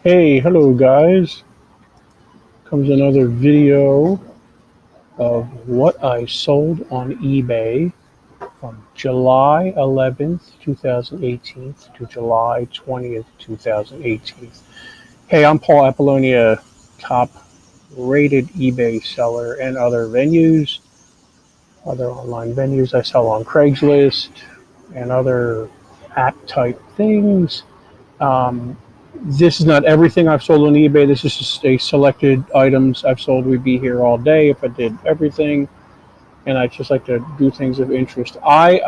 Hey, hello guys. Comes another video of what I sold on eBay from July 11th, 2018 to July 20th, 2018. Hey, I'm Paul Apollonia, top rated eBay seller and other online venues. I sell on Craigslist and other app type things. Um, this is not everything I've sold on eBay. This is just a selected items I've sold. We'd be here all day if I did everything, and I just like to do things of interest. I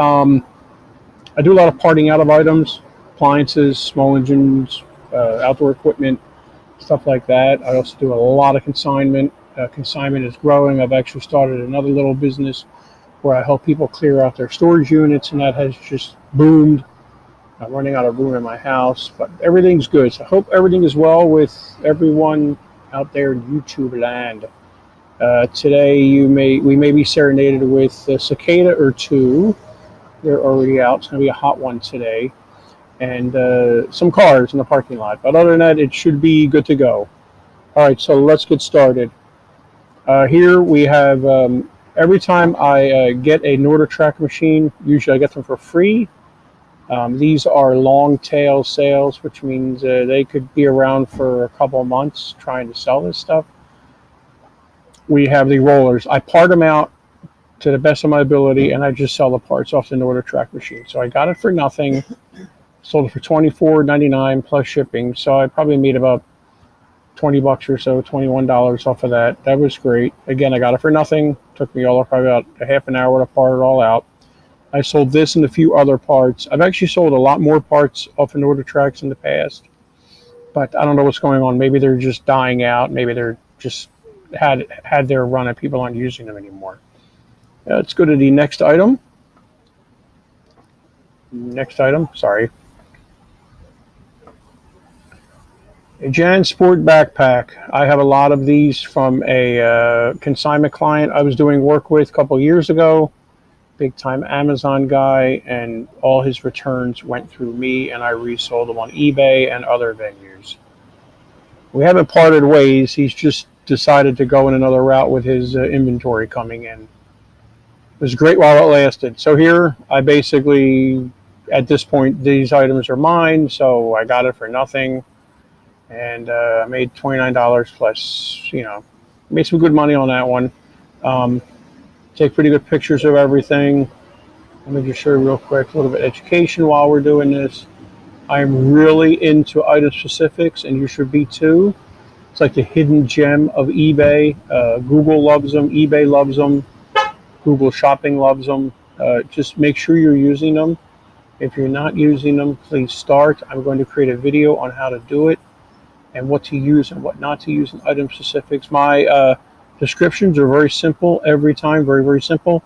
do a lot of parting out of items, appliances, small engines, outdoor equipment, stuff like that. I also do a lot of consignment. Consignment is growing. I've actually started another little business where I help people clear out their storage units, and that has just boomed. I'm running out of room in my house, but everything's good. So I hope everything is well with everyone out there in YouTube land. Today we may be serenaded with a cicada or two. They're already out. It's going to be a hot one today, and some cars in the parking lot. But other than that, it should be good to go. All right, so let's get started. Here we have every time I get a NorderTrack machine, usually I get them for free. These are long tail sales, which means they could be around for a couple of months trying to sell this stuff. We have the rollers. I part them out to the best of my ability, and I just sell the parts off the NorderTrack machine. So I got it for nothing, sold it for $24.99 plus shipping. So I probably made about $20 or so, $21 off of that. That was great. Again, I got it for nothing. Took me probably about a half an hour to part it all out. I sold this and a few other parts. I've actually sold a lot more parts off of NorderTracks in the past, but I don't know what's going on. Maybe they're just dying out. Maybe they're just had their run and people aren't using them anymore. Let's go to the next item. Sorry. A Jan Sport backpack. I have a lot of these from a consignment client I was doing work with a couple years ago. Big time Amazon guy, and all his returns went through me, and I resold them on eBay and other venues. We haven't parted ways. He's just decided to go in another route with his inventory coming in. It was great while it lasted. So here, I basically, at this point, these items are mine, so I got it for nothing, and I made $29 plus, made some good money on that one. Take pretty good pictures of everything. Let me just show you real quick a little bit of education while we're doing this. I'm really into item specifics, and you should be too. It's like the hidden gem of eBay. Google loves them. eBay loves them. Google Shopping loves them. Just make sure you're using them. If you're not using them, please start. I'm going to create a video on how to do it and what to use and what not to use in item specifics. My descriptions are very simple every time, very, very simple.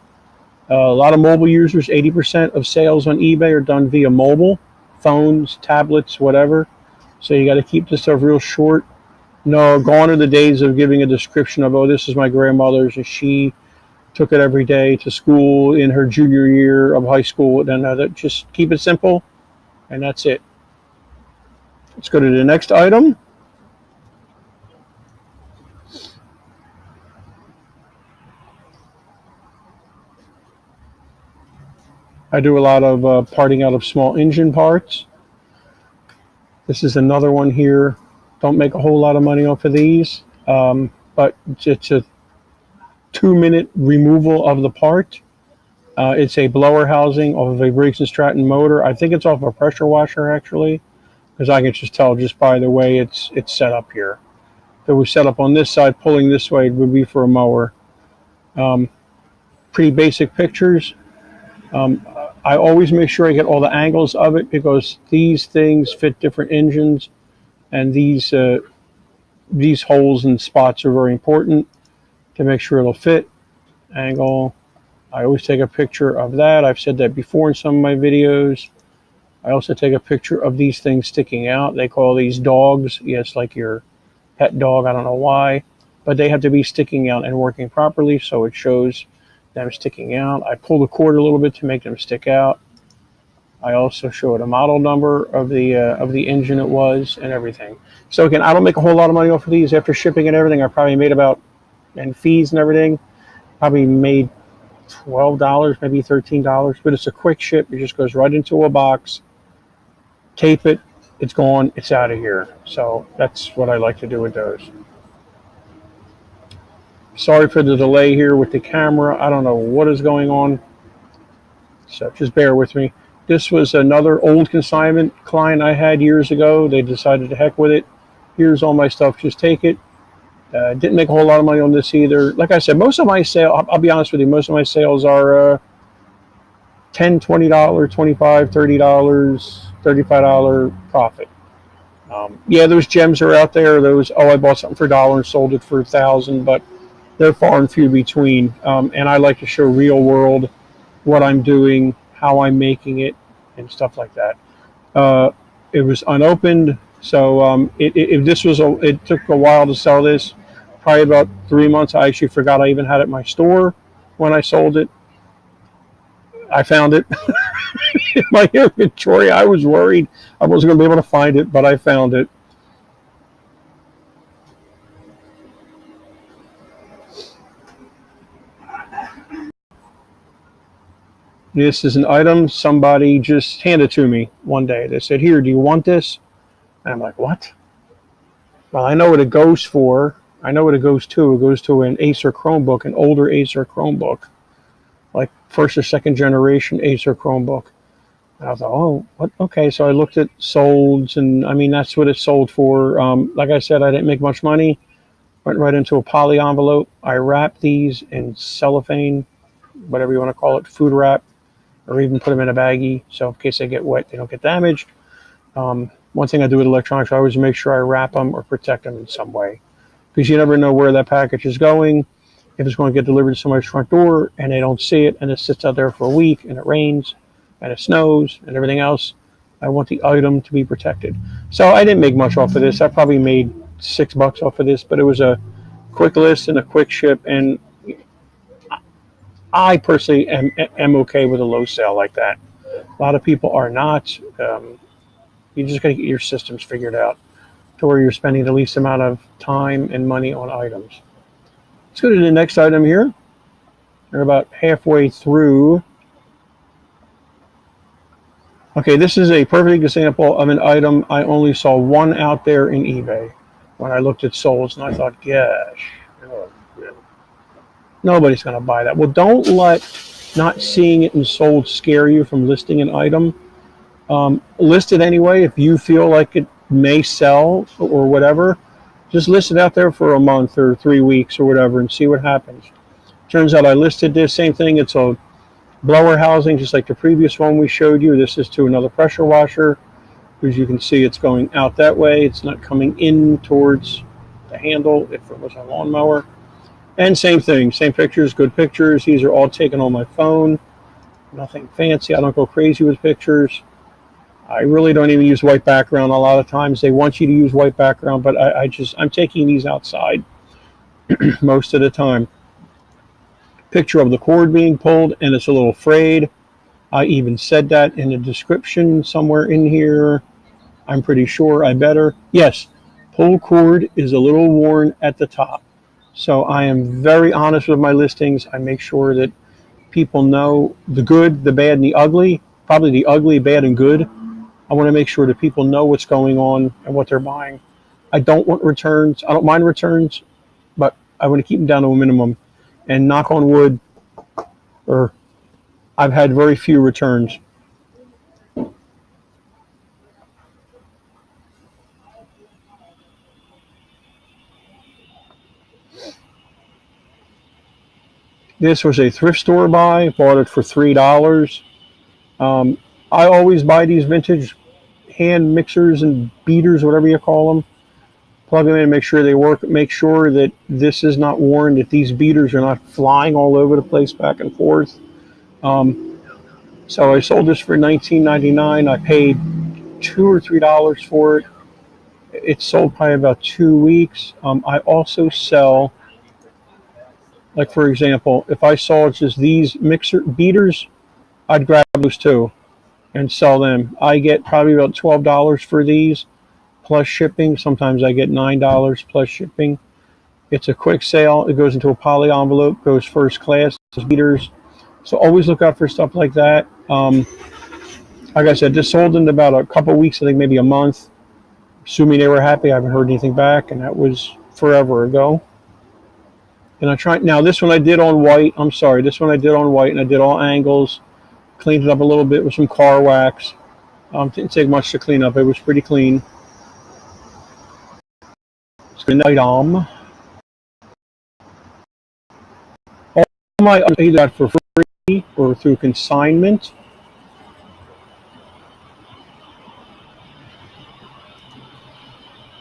A lot of mobile users, 80% of sales on eBay are done via mobile, phones, tablets, whatever. So you got to keep this stuff real short. No, gone are the days of giving a description of, oh, this is my grandmother's and she took it every day to school in her junior year of high school. And just keep it simple, and that's it. Let's go to the next item. I do a lot of parting out of small engine parts. This is another one here. Don't make a whole lot of money off of these, but it's a 2-minute removal of the part. It's a blower housing off of a Briggs & Stratton motor. I think it's off a pressure washer, actually, because I can just tell just by the way it's set up here. If it was set up on this side, pulling this way, it would be for a mower. Pretty basic pictures. I always make sure I get all the angles of it because these things fit different engines, and these holes and spots are very important to make sure it'll fit. Angle. I always take a picture of that. I've said that before in some of my videos. I also take a picture of these things sticking out. They call these dogs. Yes, like your pet dog. I don't know why, but they have to be sticking out and working properly, so it shows them sticking out. I pull the cord a little bit to make them stick out. I also showed a model number of the engine it was and everything. So again, I don't make a whole lot of money off of these. After shipping and everything, I probably made about, and fees and everything, probably made $12, maybe $13. But it's a quick ship. It just goes right into a box, tape it, it's gone, it's out of here. So that's what I like to do with those. Sorry for the delay here with the camera. I don't know what is going on. So just bear with me. This was another old consignment client I had years ago. They decided to heck with it. Here's all my stuff. Just take it. Didn't make a whole lot of money on this either. Like I said, most of my sales, I'll be honest with you, most of my sales are $10, $20, $25, $30, $35 profit. Yeah, those gems are out there. Those, oh, I bought something for $1 and sold it for $1,000, but they're far and few between. And I like to show real world what I'm doing, how I'm making it, and stuff like that. It was unopened, so it took a while to sell this. Probably about 3 months. I actually forgot I even had it in my store when I sold it. I found it in my inventory. I was worried I wasn't going to be able to find it, but I found it. This is an item somebody just handed to me one day. They said, "Here, do you want this?" And I'm like, "What?" Well, I know what it goes for. I know what it goes to. It goes to an Acer Chromebook, an older Acer Chromebook, like first or second generation Acer Chromebook. And I thought, oh, what? Okay. So I looked at solds, and I mean, that's what it sold for. Like I said, I didn't make much money. Went right into a poly envelope. I wrapped these in cellophane, whatever you want to call it, food wrap, or even put them in a baggie, so in case they get wet, they don't get damaged. One thing I do with electronics, I always make sure I wrap them or protect them in some way, because you never know where that package is going. If it's going to get delivered to somebody's front door and they don't see it and it sits out there for a week and it rains and it snows and everything else, I want the item to be protected. So I didn't make much off of this. I probably made $6 off of this, but it was a quick list and a quick ship, and I personally am okay with a low sale like that. A lot of people are not. You just got to get your systems figured out to where you're spending the least amount of time and money on items. Let's go to the next item here. We're about halfway through. Okay, this is a perfect example of an item I only saw one out there in eBay when I looked at solds, and I thought, gosh, nobody's going to buy that. Well, don't let not seeing it in sold scare you from listing an item. List it anyway. If you feel like it may sell or whatever, just list it out there for a month or 3 weeks or whatever and see what happens. Turns out I listed this same thing. It's a blower housing, just like the previous one we showed you. This is to another pressure washer. As you can see, it's going out that way. It's not coming in towards the handle if it was a lawnmower. And same thing, same pictures, good pictures. These are all taken on my phone. Nothing fancy. I don't go crazy with pictures. I really don't even use white background a lot of times. They want you to use white background, but I'm taking these outside most of the time. Picture of the cord being pulled, and it's a little frayed. I even said that in the description somewhere in here. I'm pretty sure I better. Yes, pull cord is a little worn at the top. So I am very honest with my listings. I make sure that people know the good, the bad, and the ugly. Probably the ugly, bad, and good. I want to make sure that people know what's going on and what they're buying. I don't want returns. I don't mind returns, but I want to keep them down to a minimum. And knock on wood, I've had very few returns. This was a thrift store buy. Bought it for $3. I always buy these vintage hand mixers and beaters, whatever you call them. Plug them in, make sure they work. Make sure that this is not worn, that these beaters are not flying all over the place back and forth. So I sold this for $19.99. I paid $2 or $3 for it. It sold probably about 2 weeks. I also sell, like for example, if I saw just these mixer beaters, I'd grab those too. and sell them. I get probably about $12 for these plus shipping. Sometimes I get $9 plus shipping. It's a quick sale. It goes into a poly envelope, goes first class, meters. So always look out for stuff like that. Like I said, this sold in about a couple weeks, I think maybe a month. Assuming they were happy, I haven't heard anything back, and that was forever ago. And I tried, now this one I did on white. I'm sorry, this one I did on white, and I did all angles. Cleaned it up a little bit with some car wax. Didn't take much to clean up. It was pretty clean. It's an item. All my I either got for free or through consignment.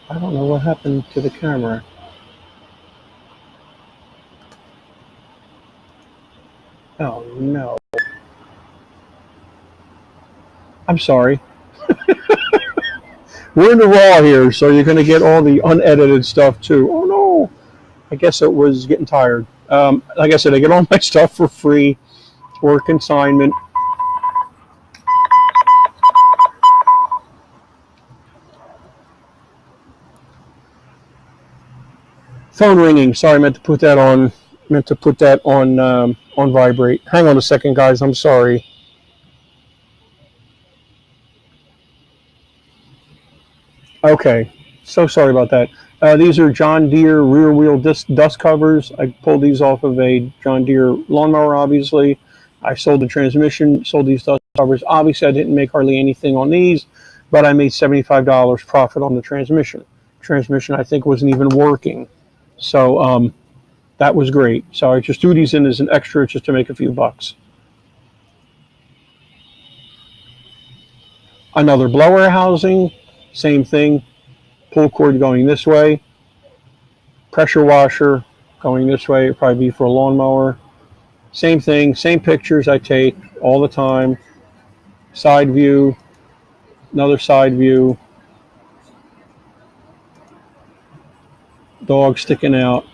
I don't know what happened to the camera. Oh no. I'm sorry. We're in the raw here, so you're going to get all the unedited stuff too. Oh no. I guess it was getting tired. Like I said, I get all my stuff for free or consignment. Phone ringing. Sorry, I meant to put that on vibrate. Hang on a second, guys. I'm sorry. Okay, so sorry about that. These are John Deere rear wheel dust covers. I pulled these off of a John Deere lawnmower, obviously. I sold the transmission, sold these dust covers. Obviously, I didn't make hardly anything on these, but I made $75 profit on the transmission. Transmission, I think, wasn't even working. So that was great. So I just threw these in as an extra just to make a few bucks. Another blower housing, same thing. Pull cord going this way. Pressure washer going this way. It'd probably be for a lawnmower. Same thing, same pictures I take all the time. Side view, another side view. Dog sticking out,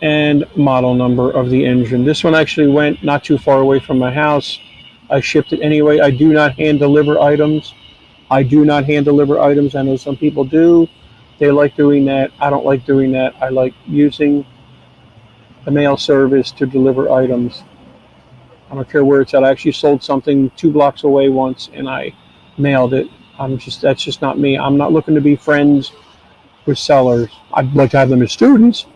and model number of the engine. This one actually went not too far away from my house. I shipped it anyway. I do not hand deliver items. I know some people do. They like doing that. I don't like doing that. I like using the mail service to deliver items. I don't care where it's at. I actually sold something 2 blocks away once, and I mailed it. That's just not me. I'm not looking to be friends with sellers. I'd like to have them as students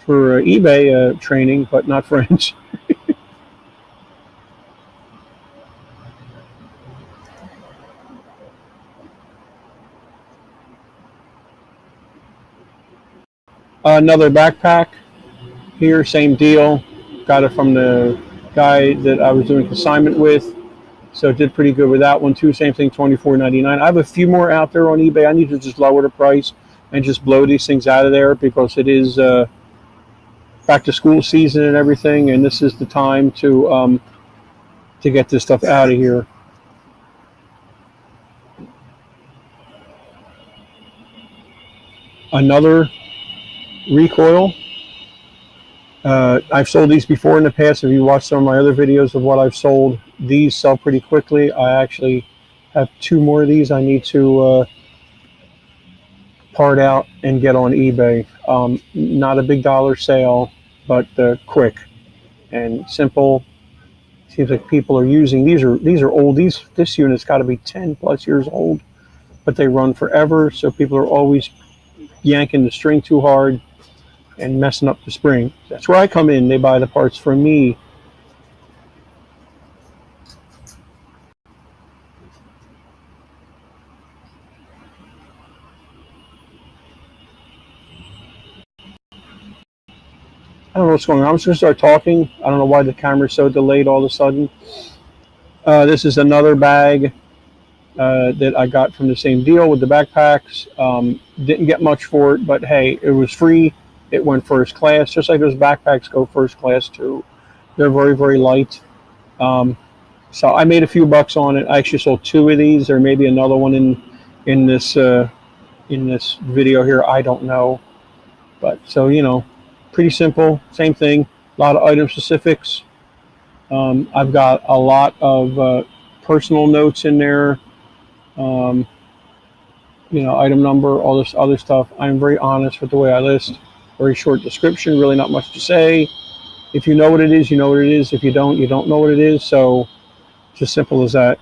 for eBay training, but not friends. Another backpack here, same deal. Got it from the guy that I was doing consignment with, so did pretty good with that one too. Same thing, $24.99. I have a few more out there on eBay. I need to just lower the price and just blow these things out of there because it is back to school season and everything, and this is the time to get this stuff out of here. Another recoil. I've sold these before in the past. If you watch some of my other videos of what I've sold, these sell pretty quickly. I actually have 2 more of these I need to part out and get on eBay. Not a big dollar sale, but quick and simple. Seems like people are using these are old. This unit's got to be 10 plus years old, but they run forever. So people are always yanking the string too hard and messing up the spring. That's where I come in. They buy the parts from me. I don't know what's going on. I'm just going to start talking. I don't know why the camera's so delayed all of a sudden. This is another bag that I got from the same deal with the backpacks. Didn't get much for it, but hey, it was free. It went first class, just like those backpacks go first class too. They're very, very light. So I made a few bucks on it. I actually sold 2 of these. There may be another one in this video here. I don't know, but so pretty simple. Same thing. A lot of item specifics. I've got a lot of personal notes in there, item number, all this other stuff. I'm very honest with the way I list. Very short description, really not much to say. If you know what it is, you know what it is. If you don't, you don't know what it is. So it's as simple as that.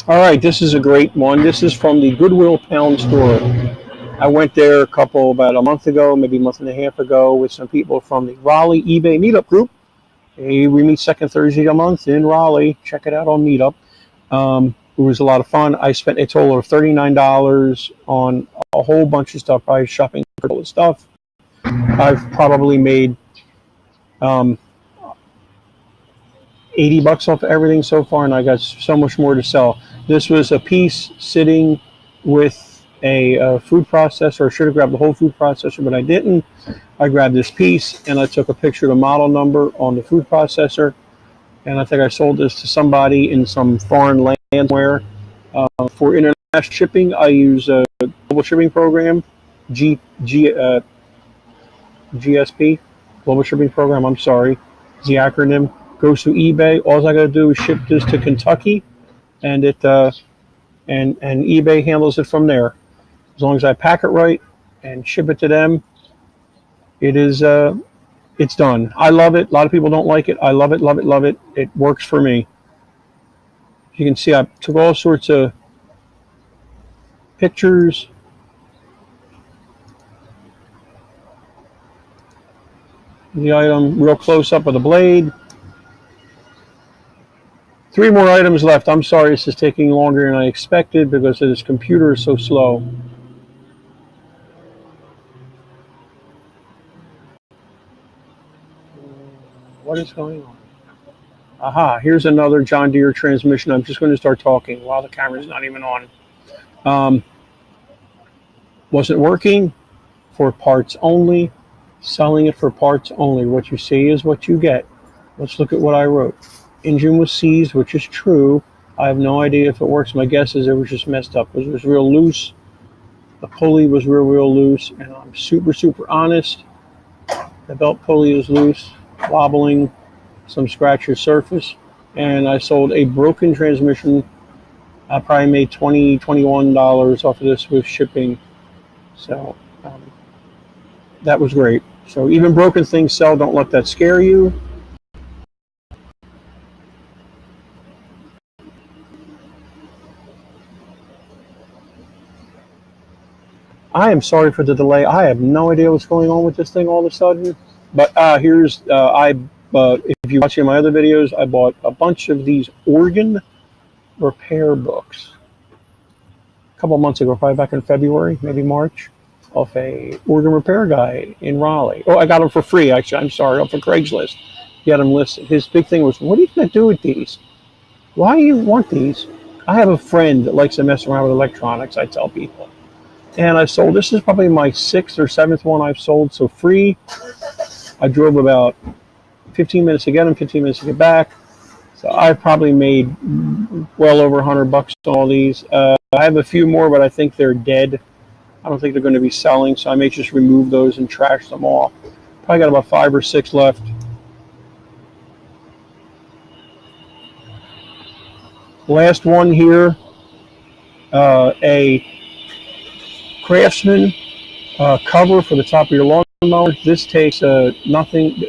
All right, this is a great one. This is from the Goodwill Pound store. I went there about a month ago, maybe a month and a half ago, with some people from the Raleigh eBay Meetup group. We meet second Thursday a month in Raleigh. Check it out on Meetup. It was a lot of fun. I spent a total of $39 on a whole bunch of stuff. I was shopping for all the stuff. I've probably made $80 off everything so far, and I got so much more to sell. This was a piece sitting with a food processor. I should have grabbed the whole food processor, but I didn't. I grabbed this piece and I took a picture of the model number on the food processor, and I think I sold this to somebody in some foreign land where for international shipping I use a global shipping program, GSP, global shipping program. I'm sorry, it's the acronym. Goes to eBay. All I got to do is ship this to Kentucky, and it and eBay handles it from there. As long as I pack it right and ship it to them, it is it's done. I love it. A lot of people don't like it. I love it, love it, love it. It works for me. You can see I took all sorts of pictures. The item real close up of the blade. 3 more items left. I'm sorry this is taking longer than I expected because this computer is so slow. What is going on? Aha, here's another John Deere transmission. I'm just going to start talking while the camera's not even on. Wasn't working, for parts only, selling it for parts only. What you see is what you get. Let's look at what I wrote. Engine was seized, which is true. I have no idea if it works. My guess is it was just messed up. It was real loose. The pulley was real loose, and I'm super honest. The belt pulley is loose, wobbling, some scratches surface, and I sold a broken transmission. I probably made $20, $21 off of this with shipping. So that was great. So even broken things sell. Don't let that scare you. I am sorry for the delay. I have no idea what's going on with this thing all of a sudden. But here's, if you're watching my other videos, I bought a bunch of these organ repair books a couple months ago, probably back in February, maybe March, off a organ repair guy in Raleigh. Oh, I got them for free, actually. I'm sorry, off of Craigslist. He had them listed. His big thing was, what are you going to do with these? Why do you want these? I have a friend that likes to mess around with electronics, I tell people. And I sold, this is probably my 6th or 7th one I've sold, so free. I drove about 15 minutes to get them, 15 minutes to get back. So I probably made well over $100 on all these. I have a few more, but I think they're dead. I don't think they're going to be selling, so I may just remove those and trash them all. Probably got about 5 or 6 left. Last one here, a Craftsman cover for the top of your lawnmower. This takes nothing.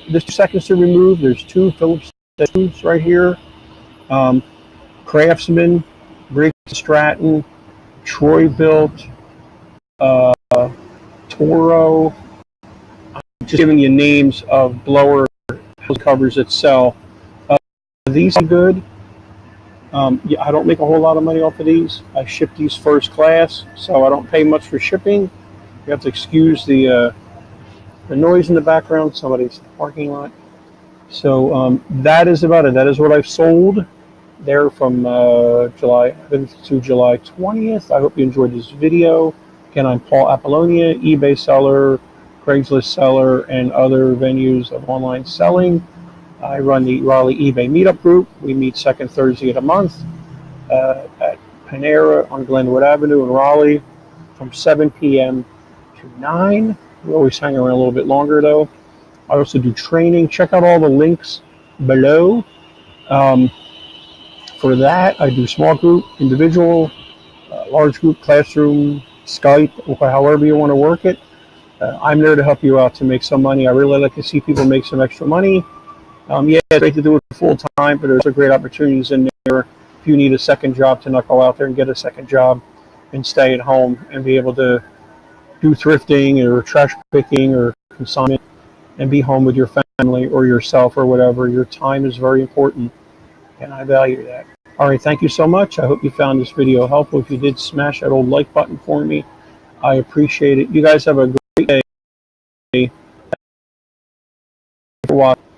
This 2 seconds to remove. There's 2 Phillips screws right here. Craftsman, Briggs & Stratton, Troy built, Toro. I'm just giving you names of blower covers that sell. These are good. Yeah, I don't make a whole lot of money off of these. I ship these first class, so I don't pay much for shipping. You have to excuse the noise in the background. Somebody's in the parking lot. So that is about it. That is what I've sold there from July 5th to July 20th. I hope you enjoyed this video. Again, I'm Paul Apollonia, eBay seller, Craigslist seller, and other venues of online selling. I run the Raleigh eBay Meetup group. We meet second Thursday of the month at Panera on Glenwood Avenue in Raleigh. from 7 p.m. to 9. We always hang around a little bit longer though. I also do training. Check out all the links below. For that, I do small group, individual, large group, classroom, Skype, however you want to work it. I'm there to help you out to make some money. I really like to see people make some extra money. Yeah, it's great to do it full time, but there's great opportunities in there. If you need a second job, to not go out there and get a second job and stay at home and be able to do thrifting or trash picking or consignment and be home with your family or yourself or whatever. Your time is very important, and I value that. All right, thank you so much. I hope you found this video helpful. If you did, smash that old like button for me. I appreciate it. You guys have a great day. Thank you for watching.